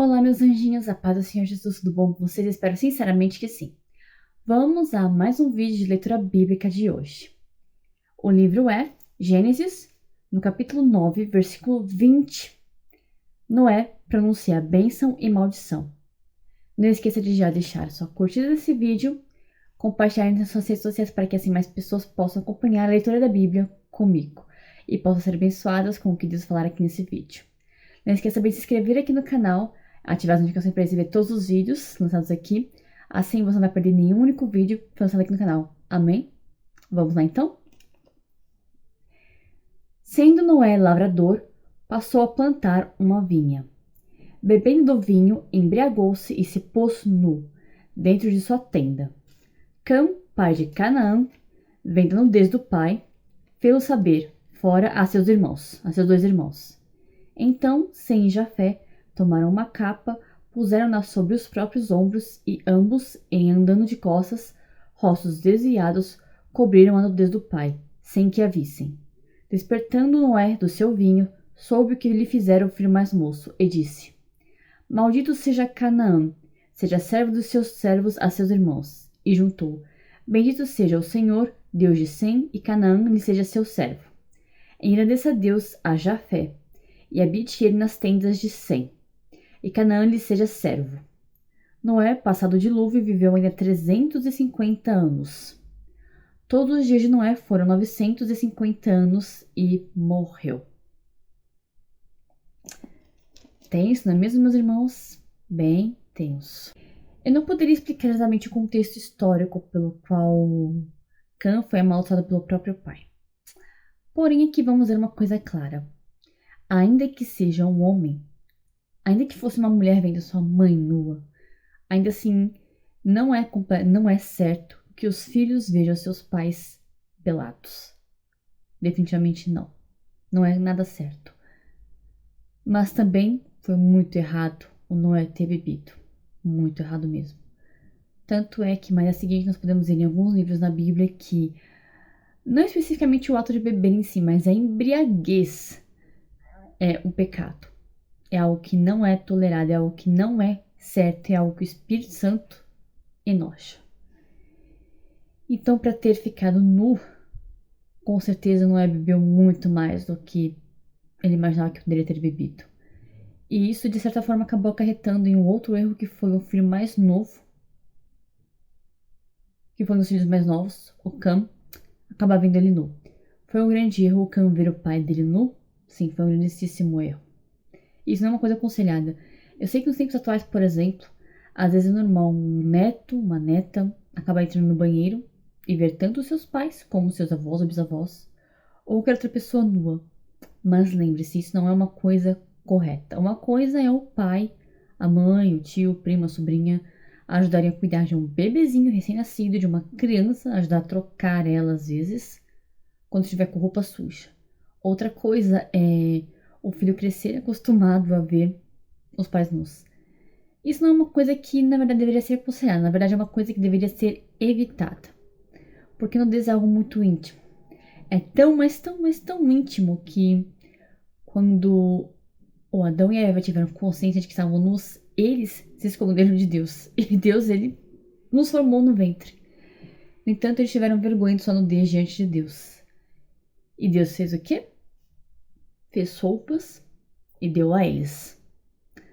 Olá, meus anjinhos, a paz do Senhor Jesus, tudo bom com vocês? Espero sinceramente que sim. Vamos a mais um vídeo de leitura bíblica de hoje. O livro é Gênesis, no capítulo 9, versículo 20. Noé pronuncia bênção e maldição. Não esqueça de já deixar sua curtida desse vídeo, compartilhar nas suas redes sociais para que assim mais pessoas possam acompanhar a leitura da Bíblia comigo e possam ser abençoadas com o que Deus falar aqui nesse vídeo. Não esqueça de se inscrever aqui no canal, ativar as notificações para receber todos os vídeos lançados aqui. Assim você não vai perder nenhum único vídeo lançado aqui no canal. Amém? Vamos lá então? Sendo Noé lavrador, passou a plantar uma vinha. Bebendo do vinho, embriagou-se e se pôs nu, dentro de sua tenda. Cã, pai de Canaã, vendo a nudez do pai, fê-lo saber fora a seus dois irmãos. Então, Sem e Jafé tomaram uma capa, puseram-na sobre os próprios ombros e ambos, em andando de costas, rostos desviados, cobriram a nudez do pai, sem que a vissem. Despertando Noé do seu vinho, soube o que lhe fizera o filho mais moço, e disse: Maldito seja Canaã, seja servo dos seus servos a seus irmãos. E juntou: Bendito seja o Senhor, Deus de Sem, e Canaã lhe seja seu servo. Engrandeça Deus a Jafé, e habite ele nas tendas de Sem, e Canaã lhe seja servo. Noé, passado o dilúvio, viveu ainda 350 anos. Todos os dias de Noé foram 950 anos e morreu. Tenso, não é mesmo, meus irmãos? Bem tenso. Eu não poderia explicar exatamente o contexto histórico pelo qual Cã foi amaldiçoado pelo próprio pai. Porém, aqui vamos ver uma coisa clara. Ainda que seja um homem, ainda que fosse uma mulher vendo sua mãe nua, ainda assim não é certo que os filhos vejam seus pais pelados. Definitivamente não. Não é nada certo. Mas também foi muito errado o Noé ter bebido. Muito errado mesmo. Tanto é que mais a seguinte nós podemos ver em alguns livros na Bíblia que não especificamente o ato de beber em si, mas a embriaguez é um pecado. É algo que não é tolerado, é algo que não é certo, é algo que o Espírito Santo enoja. Então, para ter ficado nu, com certeza Noé bebeu muito mais do que ele imaginava que poderia ter bebido. E isso, de certa forma, acabou acarretando em um outro erro, que foi o filho mais novo, que foi um dos filhos mais novos, o Cã, acabar vendo ele nu. Foi um grande erro o Cã ver o pai dele nu? Sim, foi um grandíssimo erro. Isso não é uma coisa aconselhada. Eu sei que nos tempos atuais, por exemplo, às vezes é normal um neto, uma neta, acabar entrando no banheiro e ver tanto os seus pais como os seus avós ou bisavós, ou qualquer outra pessoa nua. Mas lembre-se, isso não é uma coisa correta. Uma coisa é o pai, a mãe, o tio, o primo, a sobrinha ajudarem a cuidar de um bebezinho recém-nascido, de uma criança, ajudar a trocar ela às vezes, quando estiver com roupa suja. Outra coisa é o filho crescer acostumado a ver os pais nus. Isso não é uma coisa que, na verdade, deveria ser aconselhada. Na verdade, é uma coisa que deveria ser evitada. Porque nudez é algo muito íntimo. É tão, mas tão íntimo que quando o Adão e a Eva tiveram consciência de que estavam nus, eles se esconderam de Deus. E Deus, ele nos formou no ventre. No entanto, eles tiveram vergonha de sua nudez diante de Deus. E Deus fez o quê? Fez roupas e deu a eles.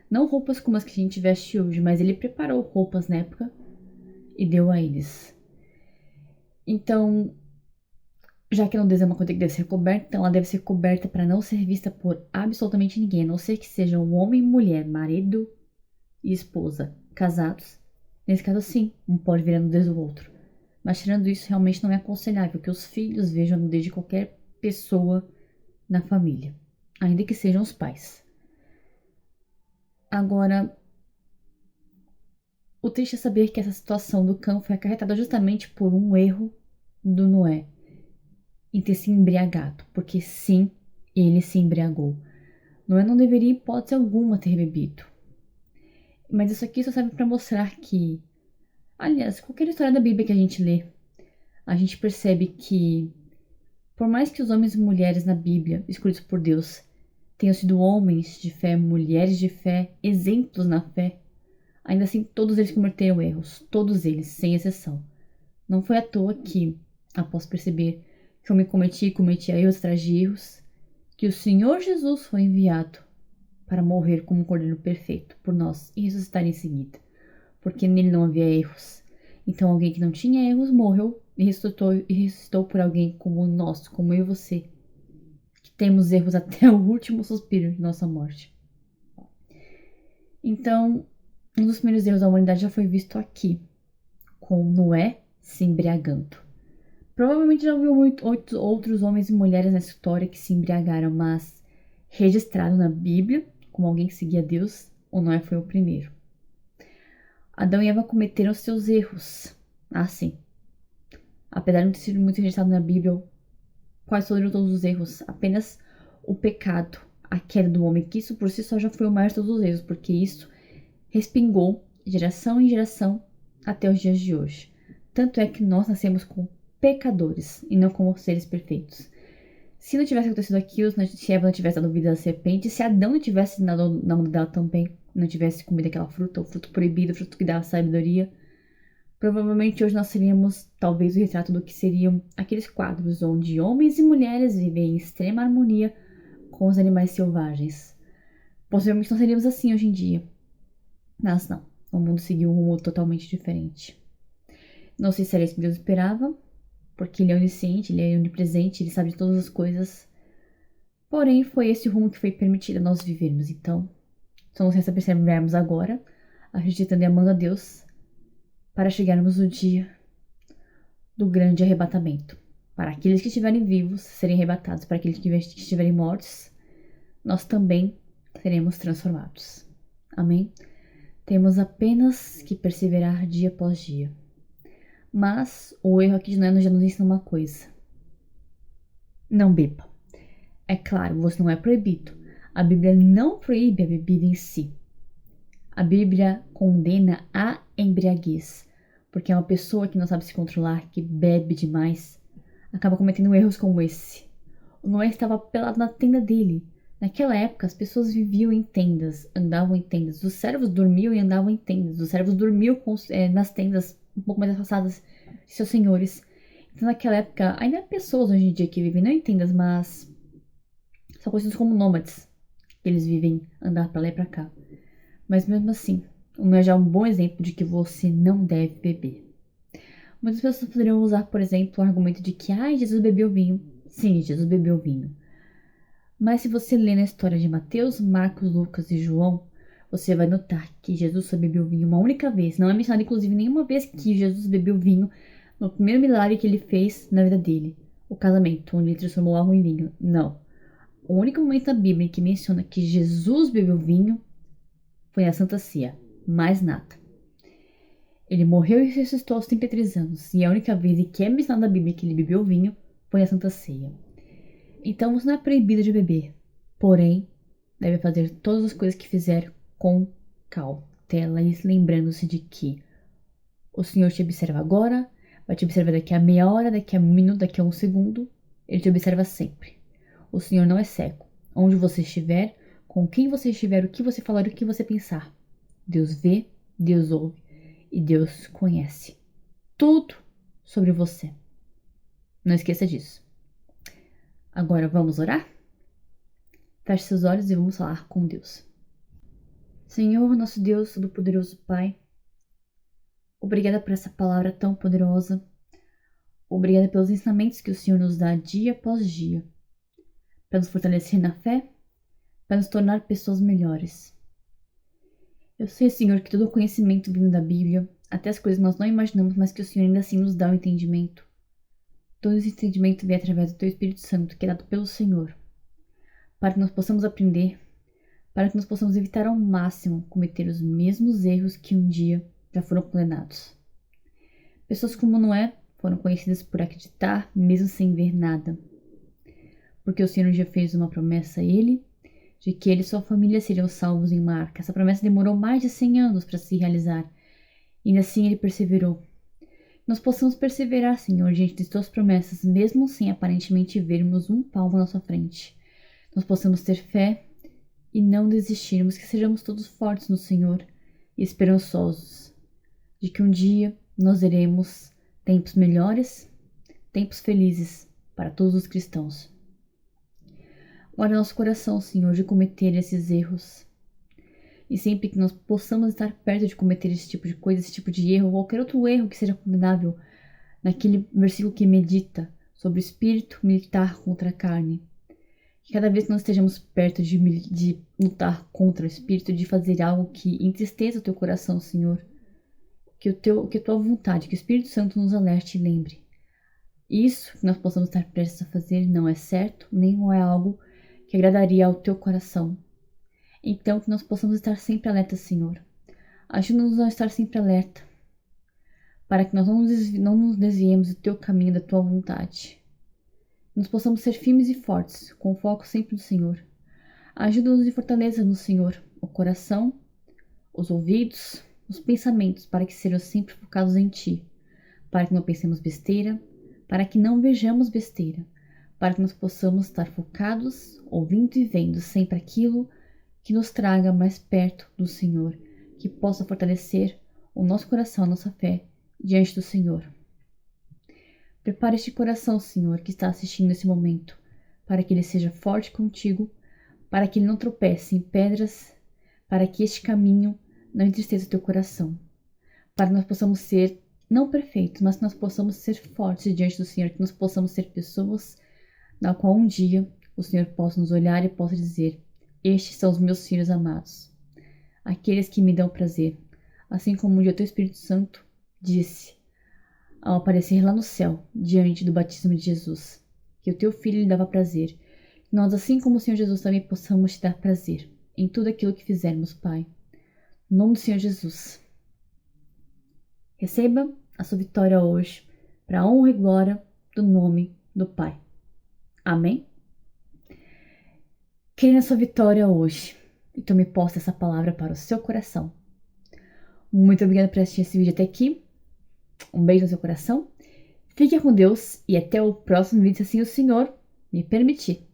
Não roupas como as que a gente veste hoje, mas ele preparou roupas na época e deu a eles. Então, já que a nudez é uma coisa que deve ser coberta, então ela deve ser coberta para não ser vista por absolutamente ninguém, a não ser que sejam um homem e mulher, marido e esposa, casados. Nesse caso, sim, um pode ver a nudez do outro. Mas tirando isso, realmente não é aconselhável que os filhos vejam a nudez de qualquer pessoa na família, ainda que sejam os pais. Agora, o triste é saber que essa situação do Cã foi acarretada justamente por um erro do Noé em ter se embriagado, porque sim, ele se embriagou. Noé não deveria, em hipótese alguma, ter bebido. Mas isso aqui só serve para mostrar que, aliás, qualquer história da Bíblia que a gente lê, a gente percebe que, por mais que os homens e mulheres na Bíblia, escolhidos por Deus, tenham sido homens de fé, mulheres de fé, exemplos na fé. Ainda assim, todos eles cometeram erros, todos eles, sem exceção. Não foi à toa que, após perceber que eu me cometia erros atrás de erros, que o Senhor Jesus foi enviado para morrer como um cordeiro perfeito por nós e ressuscitar em seguida, porque nele não havia erros. Então alguém que não tinha erros morreu e ressuscitou por alguém como nós, como eu e você, que temos erros até o último suspiro de nossa morte. Então, um dos primeiros erros da humanidade já foi visto aqui, com Noé se embriagando. Provavelmente já ouviu outros homens e mulheres na história que se embriagaram, mas registrado na Bíblia como alguém que seguia Deus, o Noé foi o primeiro. Adão e Eva cometeram seus erros. Sim. Apesar de não ter sido muito registrado na Bíblia, quase todos os erros, apenas o pecado, a queda do homem, que isso por si só já foi o maior de todos os erros, porque isso respingou de geração em geração até os dias de hoje. Tanto é que nós nascemos como pecadores e não como seres perfeitos. Se não tivesse acontecido aquilo, se Eva não tivesse dado vida à serpente, se Adão não tivesse dado na mão dela também, não tivesse comido aquela fruta, o fruto proibido, o fruto que dava sabedoria, provavelmente hoje nós seríamos talvez o retrato do que seriam aqueles quadros onde homens e mulheres vivem em extrema harmonia com os animais selvagens. Possivelmente não seríamos assim hoje em dia. Mas não, o mundo seguiu um rumo totalmente diferente. Não sei se era isso que Deus esperava, porque ele é onisciente, ele é onipresente, ele sabe de todas as coisas. Porém, foi esse o rumo que foi permitido a nós vivermos. Então, só nos resta perseverarmos agora, acreditando e amando a Deus, para chegarmos no dia do grande arrebatamento. Para aqueles que estiverem vivos, serem arrebatados. Para aqueles que estiverem mortos, nós também seremos transformados. Amém? Temos apenas que perseverar dia após dia. Mas o erro aqui de Noé já nos ensina uma coisa. Não beba. É claro, você não é proibido. A Bíblia não proíbe a bebida em si. A Bíblia condena a embriaguez, porque é uma pessoa que não sabe se controlar, que bebe demais, acaba cometendo erros como esse. O Noé estava pelado na tenda dele. Naquela época, as pessoas viviam em tendas, andavam em tendas. Os servos dormiam e andavam em tendas. Os servos dormiam nas tendas um pouco mais afastadas de seus senhores. Então, naquela época, ainda há pessoas hoje em dia que vivem não em tendas, mas são conhecidos como nômades. Eles vivem andar para lá e para cá. Mas mesmo assim, o meu já é um bom exemplo de que você não deve beber. Muitas pessoas poderiam usar, por exemplo, o argumento de que Jesus bebeu vinho. Sim, Jesus bebeu vinho. Mas se você ler na história de Mateus, Marcos, Lucas e João, você vai notar que Jesus só bebeu vinho uma única vez. Não é mencionado, inclusive, nenhuma vez que Jesus bebeu vinho no primeiro milagre que ele fez na vida dele. O casamento, onde ele transformou água em vinho. Não. O único momento da Bíblia que menciona que Jesus bebeu vinho foi a Santa Ceia. Mais nada. Ele morreu e ressuscitou aos 33 anos. E a única vez em que é mencionado na Bíblia que ele bebeu vinho foi a Santa Ceia. Então você não é proibido de beber, porém deve fazer todas as coisas que fizer com cautela e lembrando-se de que o Senhor te observa agora, vai te observar daqui a meia hora, daqui a um minuto, daqui a um segundo. Ele te observa sempre. O Senhor não é cego. Onde você estiver, com quem você estiver, o que você falar, o que você pensar. Deus vê, Deus ouve e Deus conhece tudo sobre você. Não esqueça disso. Agora vamos orar? Feche seus olhos e vamos falar com Deus. Senhor, nosso Deus, Todo-Poderoso Pai, obrigada por essa palavra tão poderosa. Obrigada pelos ensinamentos que o Senhor nos dá dia após dia, para nos fortalecer na fé, para nos tornar pessoas melhores. Eu sei, Senhor, que todo o conhecimento vindo da Bíblia, até as coisas que nós não imaginamos, mas que o Senhor ainda assim nos dá o entendimento. Todo esse entendimento vem através do Teu Espírito Santo, que é dado pelo Senhor, para que nós possamos aprender, para que nós possamos evitar ao máximo cometer os mesmos erros que um dia já foram condenados. Pessoas como Noé foram conhecidas por acreditar mesmo sem ver nada, porque o Senhor já fez uma promessa a ele, de que ele e sua família seriam salvos em uma arca. Essa promessa demorou mais de 100 anos para se realizar, e ainda assim ele perseverou. Nós possamos perseverar, Senhor, diante de tuas promessas, mesmo sem aparentemente vermos um palmo na sua frente. Nós possamos ter fé e não desistirmos, que sejamos todos fortes no Senhor e esperançosos de que um dia nós veremos tempos melhores, tempos felizes para todos os cristãos. Guarda nosso coração, Senhor, de cometer esses erros. E sempre que nós possamos estar perto de cometer esse tipo de coisa, esse tipo de erro, ou qualquer outro erro que seja condenável, naquele versículo que medita sobre o espírito militar contra a carne. Que cada vez que nós estejamos perto de lutar contra o espírito, de fazer algo que entristeça o teu coração, Senhor, que a tua vontade, que o Espírito Santo nos alerte e lembre. Isso que nós possamos estar prestes a fazer não é certo, nem é algo que agradaria ao teu coração. Então, que nós possamos estar sempre alerta, Senhor. Ajuda-nos a estar sempre alerta, para que nós não nos desviemos do teu caminho, da tua vontade. Nós possamos ser firmes e fortes, com foco sempre no Senhor. Ajuda-nos e fortaleça no Senhor o coração, os ouvidos, os pensamentos, para que sejam sempre focados em Ti, para que não pensemos besteira, para que não vejamos besteira, para que nós possamos estar focados, ouvindo e vendo sempre aquilo que nos traga mais perto do Senhor, que possa fortalecer o nosso coração, a nossa fé diante do Senhor. Prepare este coração, Senhor, que está assistindo nesse momento, para que ele seja forte contigo, para que ele não tropece em pedras, para que este caminho não entristeça o teu coração, para que nós possamos ser, não perfeitos, mas que nós possamos ser fortes diante do Senhor, que nós possamos ser pessoas na qual um dia o Senhor possa nos olhar e possa dizer: estes são os meus filhos amados, aqueles que me dão prazer, assim como um dia o teu Espírito Santo disse, ao aparecer lá no céu, diante do batismo de Jesus, que o teu filho lhe dava prazer. Nós, assim como o Senhor Jesus, também possamos te dar prazer em tudo aquilo que fizermos, Pai. No nome do Senhor Jesus. Receba a sua vitória hoje, para a honra e glória do nome do Pai. Amém? Creia na sua vitória hoje e tome posse dessa palavra para o seu coração. Muito obrigada por assistir esse vídeo até aqui. Um beijo no seu coração. Fique com Deus e até o próximo vídeo, se assim o Senhor me permitir.